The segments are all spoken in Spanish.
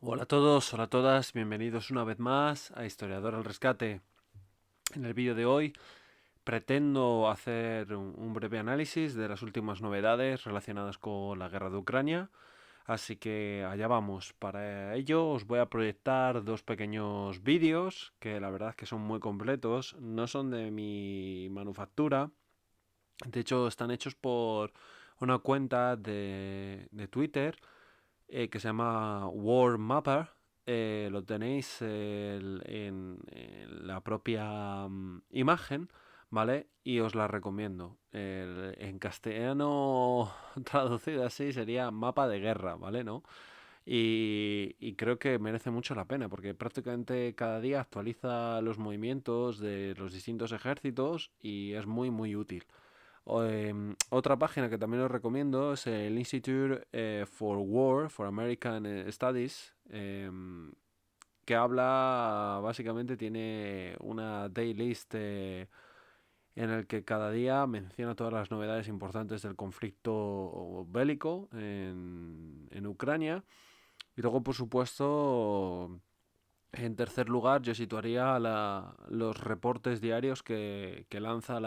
Hola a todos, hola a todas, bienvenidos una vez más a Historiador al Rescate. En el vídeo de hoy pretendo hacer un breve análisis de las últimas novedades relacionadas con la guerra de Ucrania, así que allá vamos. Para ello os voy a proyectar dos pequeños vídeos que la verdad es que son muy completos, no son de mi manufactura, de hecho están hechos por una cuenta de Twitter que se llama War Mapper. Lo tenéis en la propia imagen, ¿vale? Y os la recomiendo. En castellano traducido así sería mapa de guerra, ¿vale? ¿No? Y creo que merece mucho la pena porque prácticamente cada día actualiza los movimientos de los distintos ejércitos y es muy muy útil. Otra página que también os recomiendo es el Institute for War, for American Studies, que habla, básicamente tiene una day list en el que cada día menciona todas las novedades importantes del conflicto bélico en Ucrania. Y luego, por supuesto, en tercer lugar, yo situaría los reportes diarios que lanza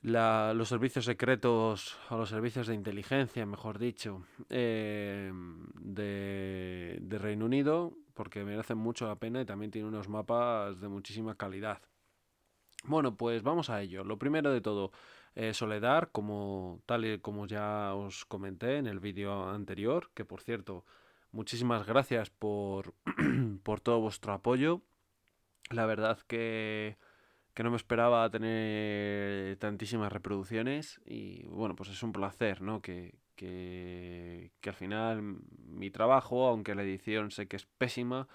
los servicios secretos o los servicios de inteligencia, mejor dicho, de Reino Unido, porque merecen mucho la pena y también tiene unos mapas de muchísima calidad. Bueno, pues vamos a ello. Lo primero de todo, Soledad, como tal y como ya os comenté en el vídeo anterior, que por cierto, muchísimas gracias por todo vuestro apoyo. La verdad que no me esperaba tener tantísimas reproducciones y bueno, pues es un placer, ¿no? Que al final mi trabajo, aunque la edición sé que es pésima,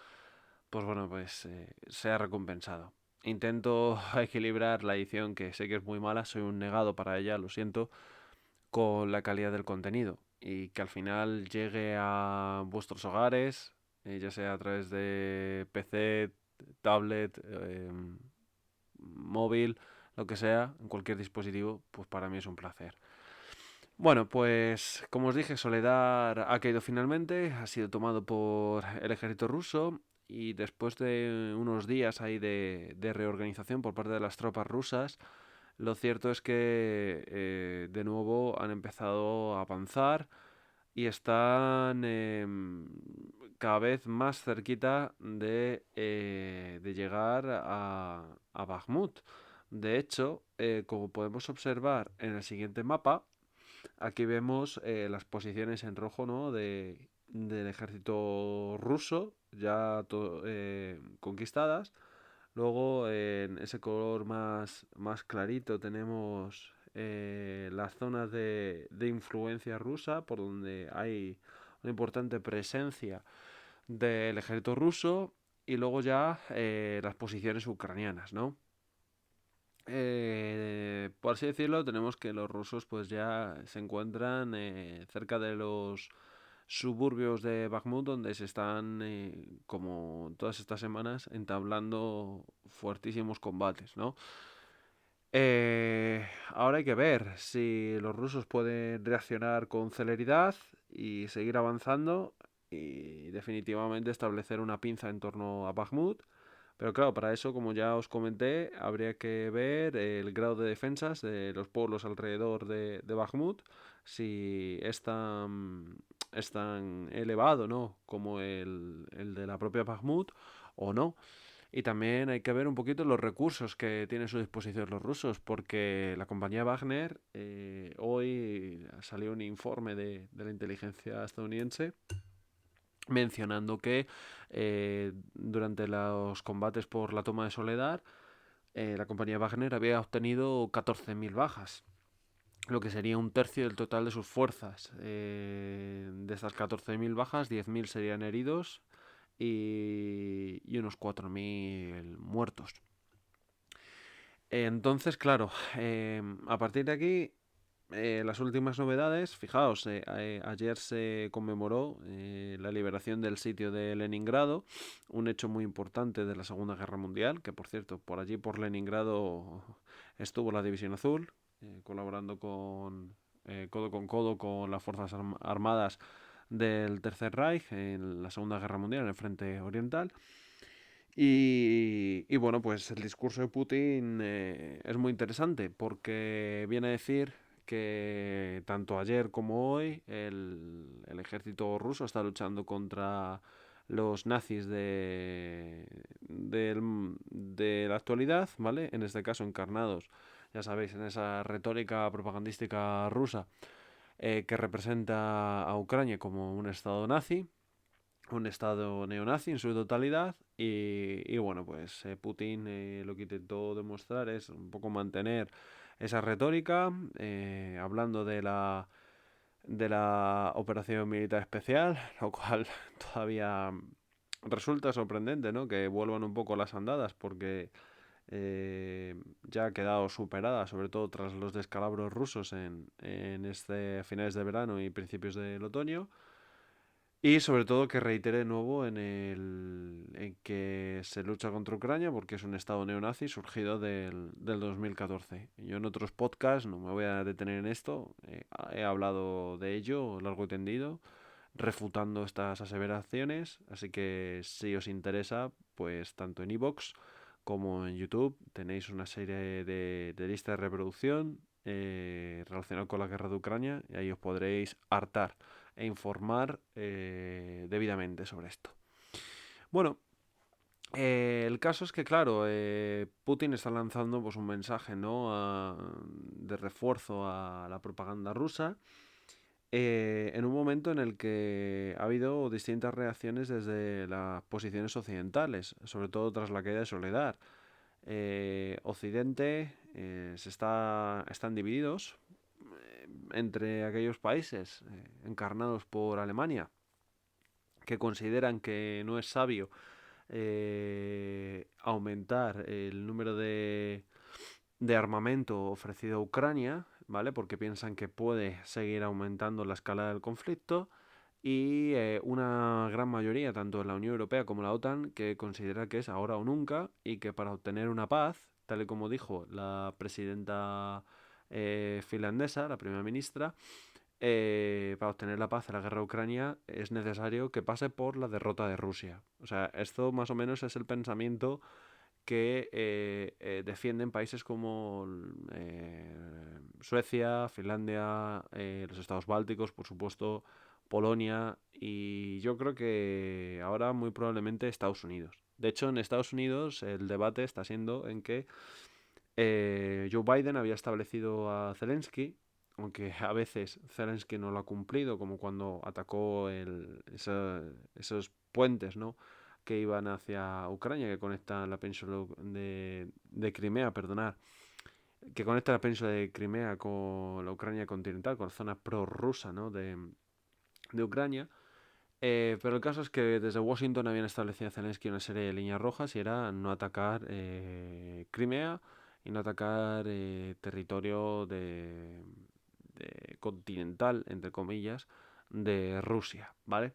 pues bueno, pues sea recompensado. Intento equilibrar la edición, que sé que es muy mala, soy un negado para ella, lo siento, con la calidad del contenido y que al final llegue a vuestros hogares, ya sea a través de PC, tablet, móvil, lo que sea, en cualquier dispositivo, pues para mí es un placer. Bueno, pues como os dije, Soledad ha caído finalmente, ha sido tomado por el ejército ruso y después de unos días ahí de reorganización por parte de las tropas rusas, lo cierto es que de nuevo han empezado a avanzar y están cada vez más cerquita de llegar a Bakhmut. De hecho, como podemos observar en el siguiente mapa, aquí vemos las posiciones en rojo, ¿no? Del ejército ruso ya conquistadas. Luego en ese color más clarito tenemos las zonas de influencia rusa por donde hay una importante presencia del ejército ruso y luego ya las posiciones ucranianas, ¿no? Por así decirlo, tenemos que los rusos pues ya se encuentran cerca de los suburbios de Bakhmut donde se están, como todas estas semanas, entablando fuertísimos combates, ¿no? Ahora hay que ver si los rusos pueden reaccionar con celeridad y seguir avanzando y definitivamente establecer una pinza en torno a Bakhmut. Pero claro, para eso, como ya os comenté, habría que ver el grado de defensas de los pueblos alrededor de Bakhmut, si es tan elevado, ¿no? Como el de la propia Bakhmut o no. Y también hay que ver un poquito los recursos que tienen a su disposición los rusos, porque la compañía Wagner, hoy salió un informe de la inteligencia estadounidense mencionando que durante los combates por la toma de Soledad, la compañía Wagner había obtenido 14.000 bajas, lo que sería un tercio del total de sus fuerzas. De estas 14.000 bajas, 10.000 serían heridos y unos 4.000 muertos. Entonces, claro, a partir de aquí, las últimas novedades, fijaos, ayer se conmemoró la liberación del sitio de Leningrado, un hecho muy importante de la Segunda Guerra Mundial, que por cierto, por allí, por Leningrado, estuvo la División Azul, colaborando codo con codo con las Fuerzas Armadas del Tercer Reich en la Segunda Guerra Mundial, en el frente oriental. Y bueno, pues el discurso de Putin es muy interesante porque viene a decir que tanto ayer como hoy el ejército ruso está luchando contra los nazis de la actualidad, ¿vale? En este caso encarnados, ya sabéis, en esa retórica propagandística rusa que representa a Ucrania como un estado nazi, un estado neonazi en su totalidad y bueno, pues Putin lo que intentó demostrar es un poco mantener esa retórica, hablando de la operación militar especial, lo cual todavía resulta sorprendente, ¿no? Que vuelvan un poco las andadas porque ya ha quedado superada, sobre todo tras los descalabros rusos en este finales de verano y principios del otoño. Y sobre todo que reitere de nuevo en que se lucha contra Ucrania porque es un estado neonazi surgido del 2014. Yo en otros podcasts, no me voy a detener en esto, he hablado de ello largo y tendido, refutando estas aseveraciones, así que si os interesa, pues tanto en iVoox como en YouTube tenéis una serie de listas de reproducción relacionadas con la guerra de Ucrania y ahí os podréis hartar e informar debidamente sobre esto. Bueno, el caso es que, claro, Putin está lanzando pues, un mensaje, ¿no? De refuerzo a la propaganda rusa en un momento en el que ha habido distintas reacciones desde las posiciones occidentales, sobre todo tras la caída de Soledad. Occidente están divididos entre aquellos países encarnados por Alemania que consideran que no es sabio aumentar el número de armamento ofrecido a Ucrania, ¿vale? Porque piensan que puede seguir aumentando la escala del conflicto y una gran mayoría, tanto en la Unión Europea como la OTAN, que considera que es ahora o nunca y que para obtener una paz, tal y como dijo la presidenta finlandesa, la primera ministra, para obtener la paz en la guerra de Ucrania es necesario que pase por la derrota de Rusia. O sea, esto más o menos es el pensamiento que defienden países como Suecia, Finlandia, los estados bálticos, por supuesto, Polonia y yo creo que ahora muy probablemente Estados Unidos. De hecho, en Estados Unidos el debate está siendo en que Joe Biden había establecido a Zelensky, aunque a veces Zelensky no lo ha cumplido, como cuando atacó esos puentes, ¿no? Que iban hacia Ucrania, que conectan la península de Crimea, perdonar, que conecta la península de Crimea con la Ucrania continental, con la zona prorrusa, ¿no? de Ucrania. Pero el caso es que desde Washington habían establecido a Zelensky una serie de líneas rojas y era no atacar Crimea y no atacar territorio de continental, entre comillas, de Rusia, ¿vale?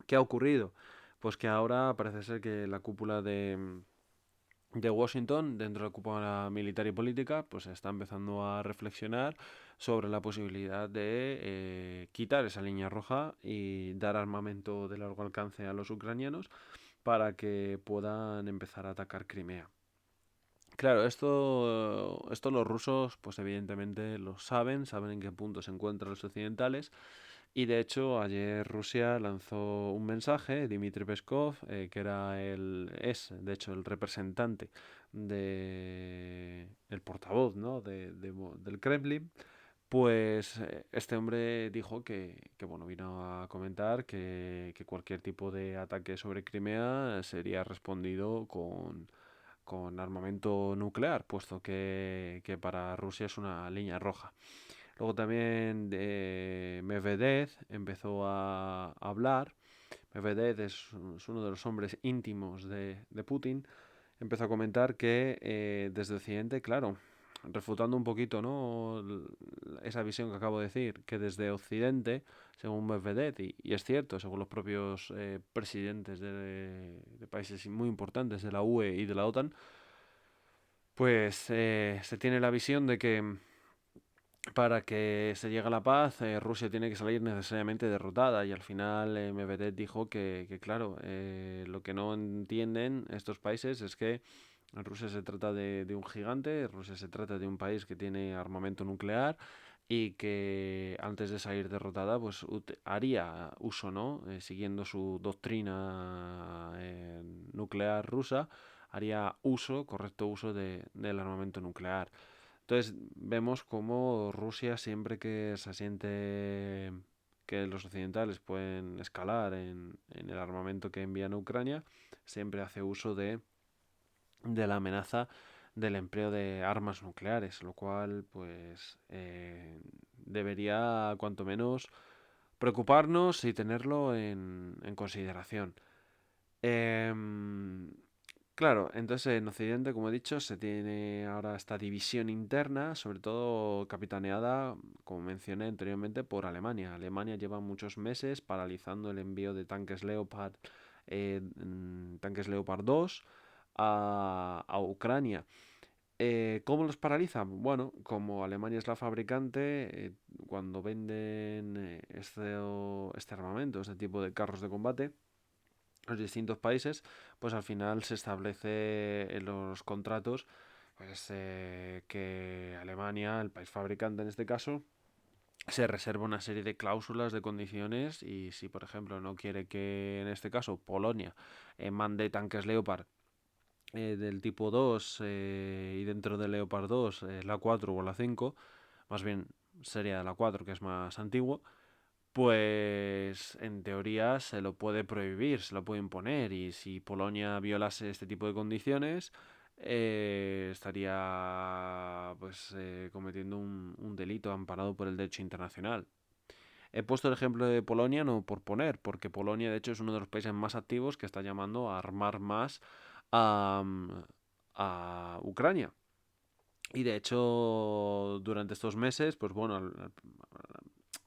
¿Qué ha ocurrido? Pues que ahora parece ser que la cúpula de Washington, dentro de la cúpula militar y política, pues está empezando a reflexionar sobre la posibilidad de quitar esa línea roja y dar armamento de largo alcance a los ucranianos para que puedan empezar a atacar Crimea. Claro, esto los rusos, pues evidentemente lo saben en qué punto se encuentran los occidentales y de hecho ayer Rusia lanzó un mensaje, Dmitry Peskov, que es de hecho el representante el portavoz, ¿no? del Kremlin, pues este hombre dijo que, bueno, vino a comentar que cualquier tipo de ataque sobre Crimea sería respondido con armamento nuclear, puesto que para Rusia es una línea roja. Luego también Medvedev empezó a hablar. Medvedev es uno de los hombres íntimos de Putin. Empezó a comentar que desde Occidente, claro, refutando un poquito, ¿no? Esa visión que acabo de decir, que desde Occidente, según Medvedev, y es cierto, según los propios presidentes de países muy importantes de la UE y de la OTAN, pues se tiene la visión de que para que se llegue a la paz, Rusia tiene que salir necesariamente derrotada y al final Medvedev dijo que, claro, lo que no entienden estos países es que Rusia se trata de un gigante, Rusia se trata de un país que tiene armamento nuclear y que antes de salir derrotada pues haría uso, ¿no? Siguiendo su doctrina nuclear rusa, haría uso, correcto uso del armamento nuclear. Entonces vemos cómo Rusia siempre que se siente que los occidentales pueden escalar en el armamento que envían a Ucrania, siempre hace uso de la amenaza del empleo de armas nucleares, lo cual pues debería cuanto menos preocuparnos y tenerlo en consideración. Em, Claro, entonces en Occidente, como he dicho, se tiene ahora esta división interna, sobre todo capitaneada, como mencioné anteriormente, por Alemania. Alemania lleva muchos meses paralizando el envío de tanques Leopard 2 a Ucrania. ¿Cómo los paraliza? Bueno, como Alemania es la fabricante, cuando venden este armamento, este tipo de carros de combate, los distintos países, pues al final se establece en los contratos pues, que Alemania, el país fabricante en este caso, se reserva una serie de cláusulas, de condiciones y si por ejemplo no quiere que en este caso Polonia mande tanques Leopard del tipo 2 y dentro del Leopard 2 la 4 o la 5, más bien sería la 4 que es más antiguo, pues en teoría se lo puede prohibir, se lo puede imponer y si Polonia violase este tipo de condiciones estaría pues cometiendo un delito amparado por el derecho internacional. He puesto el ejemplo de Polonia no por poner, porque Polonia de hecho es uno de los países más activos que está llamando a armar más a, a Ucrania. Y de hecho, durante estos meses, pues bueno,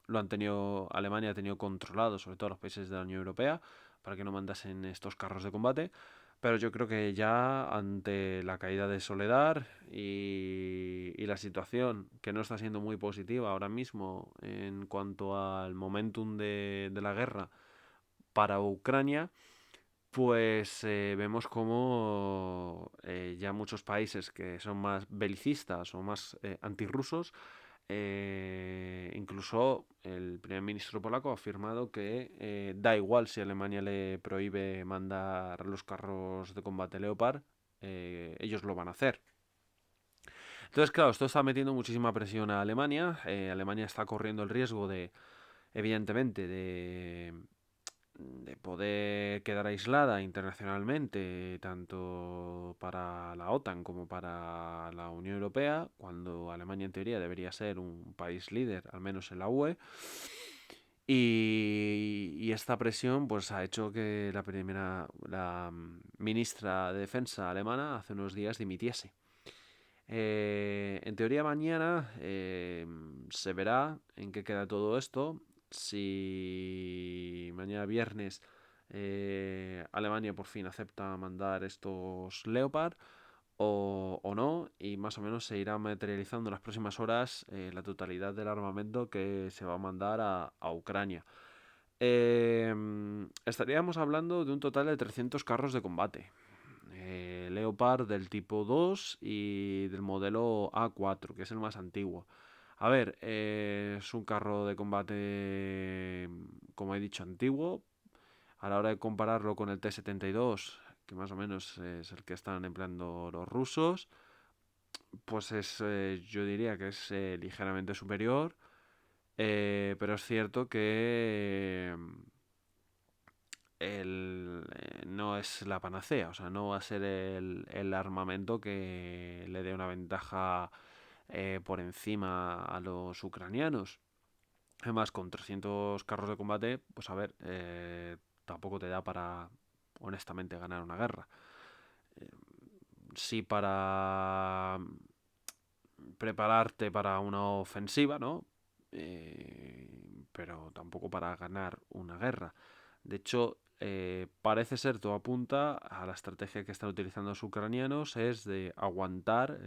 lo han tenido, Alemania ha tenido controlado, sobre todo los países de la Unión Europea, para que no mandasen estos carros de combate. Pero yo creo que ya ante la caída de Soledad y la situación que no está siendo muy positiva ahora mismo en cuanto al momentum de la guerra para Ucrania, pues vemos como ya muchos países que son más belicistas o más antirrusos, incluso el primer ministro polaco ha afirmado que da igual si Alemania le prohíbe mandar los carros de combate Leopard, ellos lo van a hacer. Entonces, claro, esto está metiendo muchísima presión a Alemania. Alemania está corriendo el riesgo de, evidentemente, de poder quedar aislada internacionalmente, tanto para la OTAN como para la Unión Europea, cuando Alemania en teoría debería ser un país líder, al menos en la UE. Y esta presión pues ha hecho que la ministra de Defensa alemana hace unos días dimitiese. En teoría mañana se verá en qué queda todo esto. Si mañana viernes Alemania por fin acepta mandar estos Leopard o no, y más o menos se irá materializando en las próximas horas la totalidad del armamento que se va a mandar a Ucrania. Estaríamos hablando de un total de 300 carros de combate. Leopard del tipo 2 y del modelo A4, que es el más antiguo. A ver, es un carro de combate, como he dicho, antiguo. A la hora de compararlo con el T-72, que más o menos es el que están empleando los rusos, pues yo diría que es ligeramente superior. Pero es cierto que no es la panacea, o sea, no va a ser el armamento que le dé una ventaja por encima a los ucranianos. Además, con 300 carros de combate, pues a ver, tampoco te da para, honestamente, ganar una guerra. Eh, sí para prepararte para una ofensiva, ¿no? Pero tampoco para ganar una guerra. De hecho, parece ser, todo apunta a la estrategia que están utilizando los ucranianos, es de aguantar,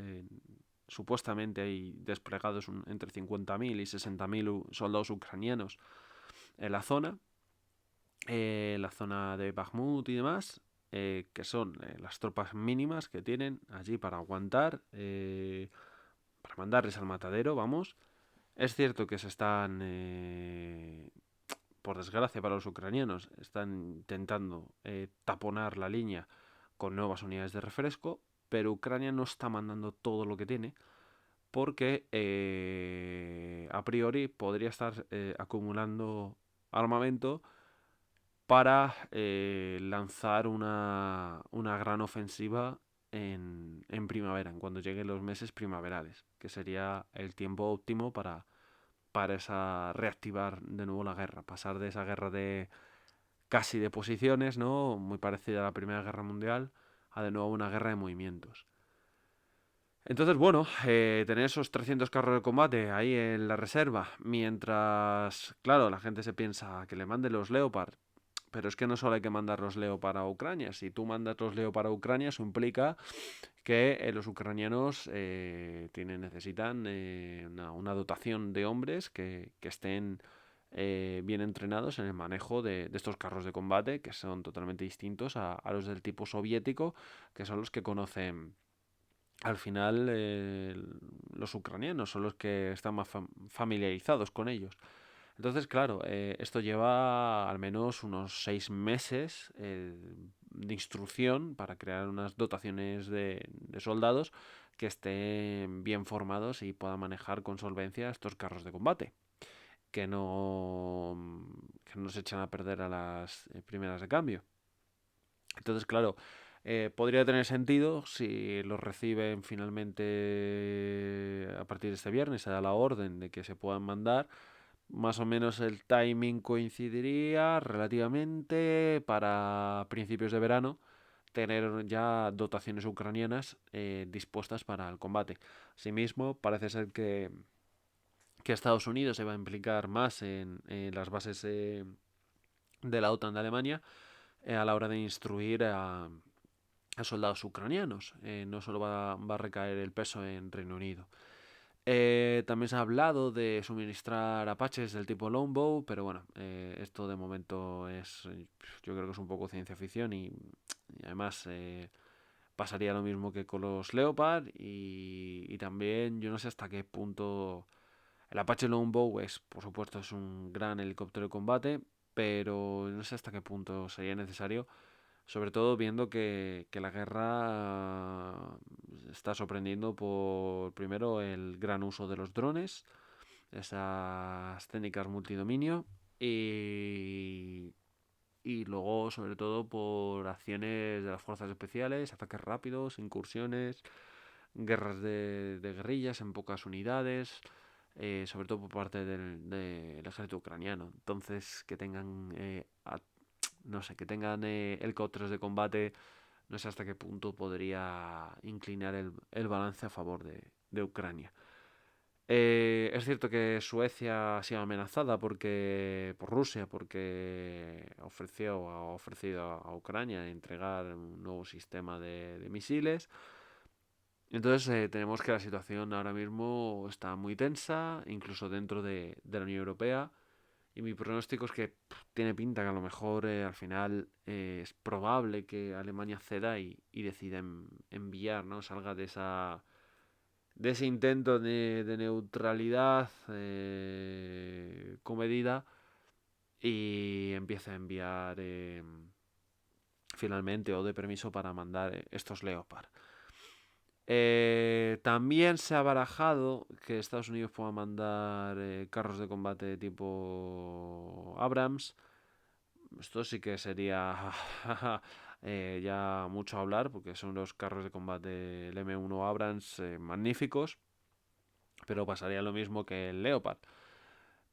supuestamente hay desplegados entre 50.000 y 60.000 soldados ucranianos en la zona de Bakhmut y demás, que son las tropas mínimas que tienen allí para aguantar, para mandarles al matadero, vamos. Es cierto que se están, por desgracia para los ucranianos, están intentando taponar la línea con nuevas unidades de refresco, pero Ucrania no está mandando todo lo que tiene porque a priori podría estar acumulando armamento para lanzar una gran ofensiva en primavera, en cuando lleguen los meses primaverales, que sería el tiempo óptimo para reactivar de nuevo la guerra, pasar de esa guerra de casi de posiciones, ¿no? Muy parecida a la Primera Guerra Mundial, a de nuevo una guerra de movimientos. Entonces, bueno, tener esos 300 carros de combate ahí en la reserva, mientras, claro, la gente se piensa que le mande los Leopard, pero es que no solo hay que mandar los Leopard a Ucrania. Si tú mandas los Leopard a Ucrania, eso implica que los ucranianos necesitan una dotación de hombres que estén bien entrenados en el manejo de estos carros de combate, que son totalmente distintos a los del tipo soviético, que son los que conocen al final los ucranianos, son los que están más familiarizados con ellos. Entonces, claro, esto lleva al menos unos 6 meses de instrucción para crear unas dotaciones de soldados que estén bien formados y puedan manejar con solvencia estos carros de combate, que no se echan a perder a las primeras de cambio. Entonces, claro, podría tener sentido si los reciben finalmente a partir de este viernes, se da la orden de que se puedan mandar. Más o menos el timing coincidiría relativamente para principios de verano tener ya dotaciones ucranianas dispuestas para el combate. Asimismo, parece ser que Estados Unidos se va a implicar más en las bases de la OTAN de Alemania a la hora de instruir a soldados ucranianos. No solo va a recaer el peso en Reino Unido. También se ha hablado de suministrar Apaches del tipo Longbow, pero bueno, esto de momento yo creo que es un poco ciencia ficción y además pasaría lo mismo que con los Leopard y también yo no sé hasta qué punto el Apache Longbow por supuesto, es un gran helicóptero de combate, pero no sé hasta qué punto sería necesario, sobre todo viendo que la guerra está sorprendiendo por, primero, el gran uso de los drones, esas técnicas multidominio, y luego, sobre todo, por acciones de las fuerzas especiales, ataques rápidos, incursiones, guerras de guerrillas en pocas unidades, sobre todo por parte del ejército ucraniano. Entonces, que tengan, no sé, que tengan helicópteros de combate, no sé hasta qué punto podría inclinar el balance a favor de Ucrania. Es cierto que Suecia ha sido amenazada por Rusia, porque ha ofrecido a Ucrania entregar un nuevo sistema de misiles. Entonces tenemos que la situación ahora mismo está muy tensa, incluso dentro de la Unión Europea. Y mi pronóstico es que tiene pinta que a lo mejor al final es probable que Alemania ceda y decida enviar, ¿no? Salga de ese intento de neutralidad comedida y empiece a enviar finalmente o de permiso para mandar estos Leopard. También se ha barajado que Estados Unidos pueda mandar carros de combate tipo Abrams. Esto sí que sería ya mucho hablar, porque son los carros de combate el M1 Abrams magníficos, pero pasaría lo mismo que el Leopard.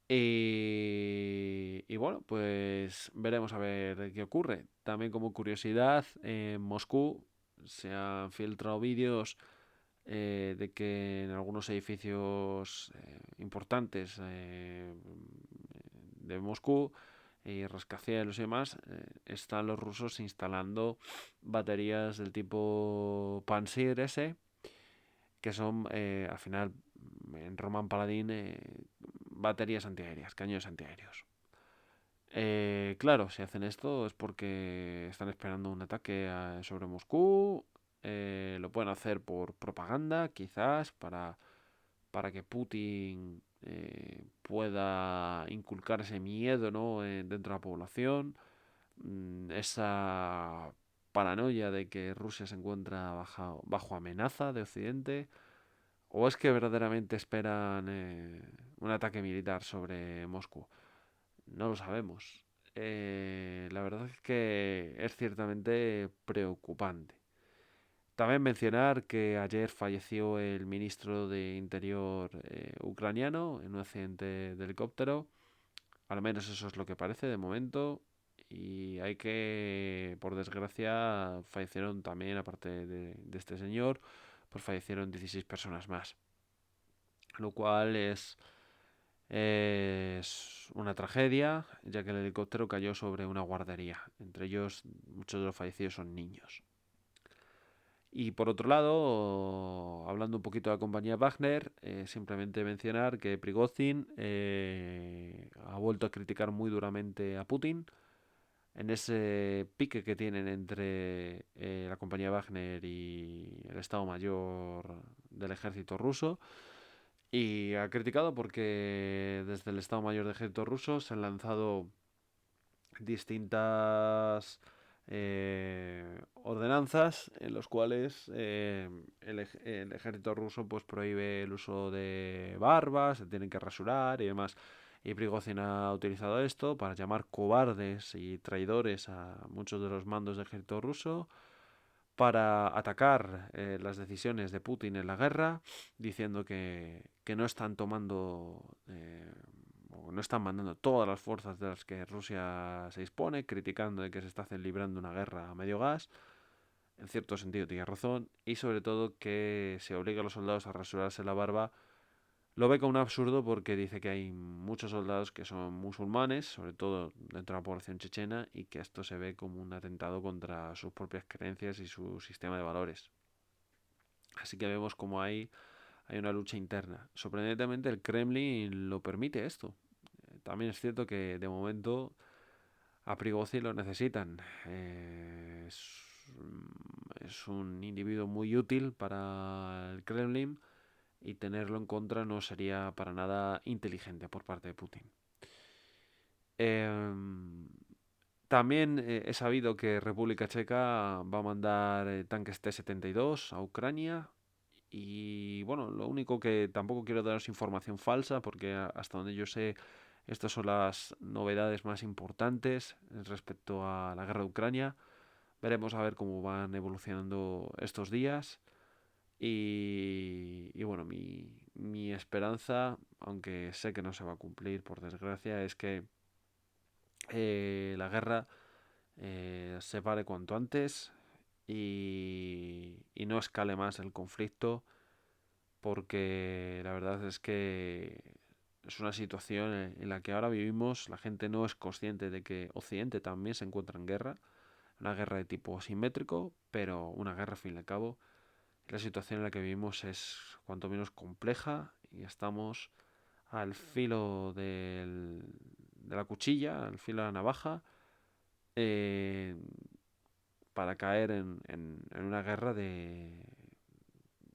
Y bueno, pues veremos a ver qué ocurre. También como curiosidad, en Moscú se han filtrado vídeos de que en algunos edificios importantes de Moscú y rascacielos y demás, están los rusos instalando baterías del tipo Pansir S que son al final en Roman Paladin baterías antiaéreas, cañones antiaéreos. Claro, si hacen esto es porque están esperando un ataque sobre Moscú. Lo pueden hacer por propaganda, quizás, para que Putin pueda inculcar ese miedo, ¿no? Dentro de la población. Esa paranoia de que Rusia se encuentra bajo amenaza de Occidente. ¿O es que verdaderamente esperan un ataque militar sobre Moscú? No lo sabemos. La verdad es que es ciertamente preocupante. También mencionar que ayer falleció el ministro de Interior ucraniano en un accidente de helicóptero. Al menos eso es lo que parece de momento. Y hay que, por desgracia, fallecieron también, aparte de este señor, pues fallecieron 16 personas más. Lo cual es una tragedia, ya que el helicóptero cayó sobre una guardería. Entre ellos, muchos de los fallecidos son niños. Y por otro lado, hablando un poquito de la compañía Wagner, simplemente mencionar que Prigozhin ha vuelto a criticar muy duramente a Putin en ese pique que tienen entre la compañía Wagner y el Estado Mayor del ejército ruso. Y ha criticado porque desde el Estado Mayor del ejército ruso se han lanzado distintas ordenanzas en los cuales el ejército ruso pues prohíbe el uso de barbas, se tienen que rasurar y demás. Y Prigozhin ha utilizado esto para llamar cobardes y traidores a muchos de los mandos del ejército ruso, para atacar las decisiones de Putin en la guerra, diciendo que no están tomando o no están mandando todas las fuerzas de las que Rusia se dispone, criticando de que se está librando una guerra a medio gas. En cierto sentido tiene razón, y sobre todo que se obliga a los soldados a rasurarse la barba. Lo ve como un absurdo porque dice que hay muchos soldados que son musulmanes, sobre todo dentro de la población chechena, y que esto se ve como un atentado contra sus propias creencias y su sistema de valores. Así que vemos como hay una lucha interna. Sorprendentemente el Kremlin lo permite esto. También es cierto que de momento a Prigozhin lo necesitan. Es un individuo muy útil para el Kremlin y tenerlo en contra no sería para nada inteligente por parte de Putin. Em, También he sabido que República Checa va a mandar tanques T-72 a Ucrania. Y bueno, lo único que tampoco quiero daros información falsa, porque hasta donde yo sé, estas son las novedades más importantes respecto a la guerra de Ucrania. Veremos a ver cómo van evolucionando estos días. Y bueno, mi esperanza, aunque sé que no se va a cumplir por desgracia, es que la guerra se pare cuanto antes y no escale más el conflicto, porque la verdad es que es una situación en la que ahora vivimos. La gente no es consciente de que Occidente también se encuentra en guerra, una guerra de tipo asimétrico, pero una guerra al fin y al cabo. La situación en la que vivimos es cuanto menos compleja y estamos al filo de la cuchilla, al filo de la navaja, eh, para caer en una guerra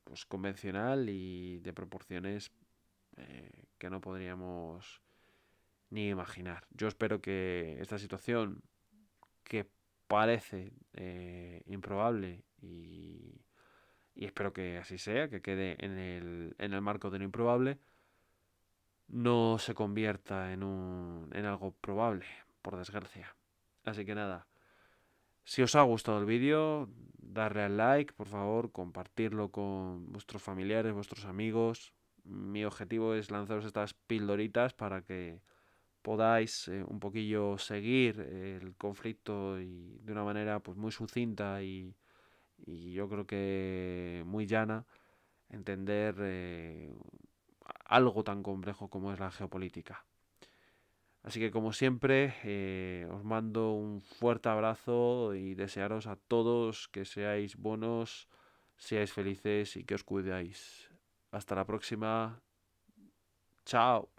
pues, convencional y de proporciones que no podríamos ni imaginar. Yo espero que esta situación, que parece improbable, y espero que así sea, que quede en el marco de lo improbable, no se convierta en algo probable, por desgracia. Así que nada, si os ha gustado el vídeo, darle al like, por favor, compartirlo con vuestros familiares, vuestros amigos. Mi objetivo es lanzaros estas pildoritas para que podáis un poquillo seguir el conflicto y de una manera pues muy sucinta y yo creo que muy llana, entender algo tan complejo como es la geopolítica. Así que como siempre, os mando un fuerte abrazo y desearos a todos que seáis buenos seáis felices y que os cuidáis. Hasta la próxima. Chao.